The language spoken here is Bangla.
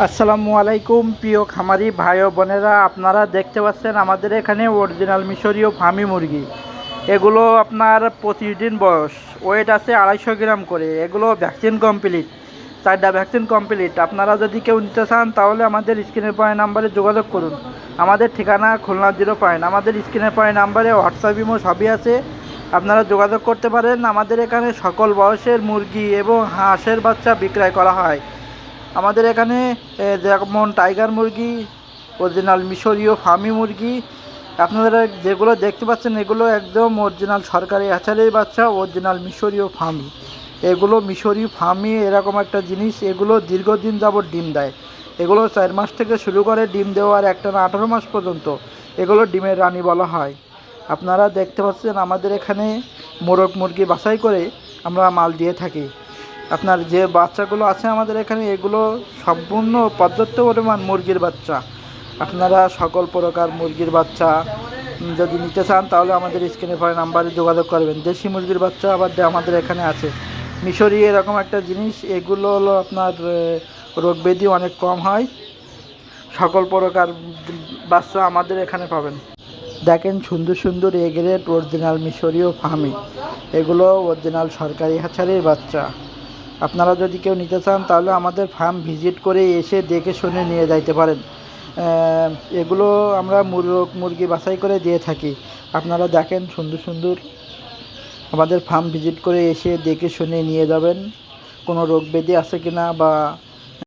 আসসালামু আলাইকুম প্রিয় খামারি ভাই ও বোনেরা, আপনারা দেখতে পাচ্ছেন আমাদের এখানে অরিজিনাল মিশরীয় ফার্মি মুরগি। এগুলো আপনার 25 দিন বয়স, ওয়েট আছে 250 গ্রাম করে। এগুলো ভ্যাকসিন কমপ্লিট, 4টা ভ্যাকসিন কমপ্লিট। আপনারা যদি কেউ নিতে চান তাহলে আমাদের স্ক্রিনের পয়েন্ট নাম্বারে যোগাযোগ করুন। আমাদের ঠিকানা খুলনা 0 পয়েন্ট। আমাদের স্ক্রিনের পয়েন্ট নাম্বারে হোয়াটসঅ্যাপ ইমো সবই আছে, আপনারা যোগাযোগ করতে পারেন। আমাদের এখানে সকল বয়সের মুরগি এবং হাঁসের বাচ্চা বিক্রয় করা হয়। আমাদের এখানে যেমন টাইগার মুরগি, অরিজিনাল মিশরীয় ফার্মি মুরগি, আপনারা যেগুলো দেখতে পাচ্ছেন এগুলো একদম অরিজিনাল সরকারি হ্যাচারির বাচ্চা, অরিজিনাল মিশরীয় ফার্মি। এগুলো মিশরীয় ফার্মি এরকম একটা জিনিস, এগুলো দীর্ঘদিন যাবৎ ডিম দেয়। এগুলো 4 মাস থেকে শুরু করে ডিম দেওয়ার একটানা 18 মাস পর্যন্ত এগুলো ডিমের রানী বলা হয়। আপনারা দেখতে পাচ্ছেন আমাদের এখানে মোরগ মুরগি বাছাই করে আমরা মাল দিয়ে থাকি। আপনার যে বাচ্চাগুলো আছে আমাদের এখানে এগুলো সম্পূর্ণ পর্যাপ্ত পরিমাণ মুরগির বাচ্চা। আপনারা সকল প্রকার মুরগির বাচ্চা যদি নিতে চান তাহলে আমাদের স্ক্রিনে পড়া নাম্বারে যোগাযোগ করবেন। দেশি মুরগির বাচ্চা আবার আমাদের এখানে আছে। মিশরি এরকম একটা জিনিস, এগুলো হলো আপনার রোগ ব্যাধি অনেক কম হয়। সকল প্রকার বাচ্চা আমাদের এখানে পাবেন। দেখেন সুন্দর সুন্দর এ গ্রেড অরিজিনাল মিশরীয় ফার্মি, এগুলো অরিজিনাল সরকারি হ্যাচারির বাচ্চা। আপনারা যদি কেউ নিতে চান তাহলে আমাদের ফার্ম ভিজিট করে এসে দেখে শুনে নিয়ে যাইতে পারেন। এগুলো আমরা মুরগি বাছাই করে দিয়ে থাকি। আপনারা দেখেন সুন্দর সুন্দর, আমাদের ফার্ম ভিজিট করে এসে দেখে শুনে নিয়ে যাবেন। কোনো রোগ ব্যাধি আছে কিনা বা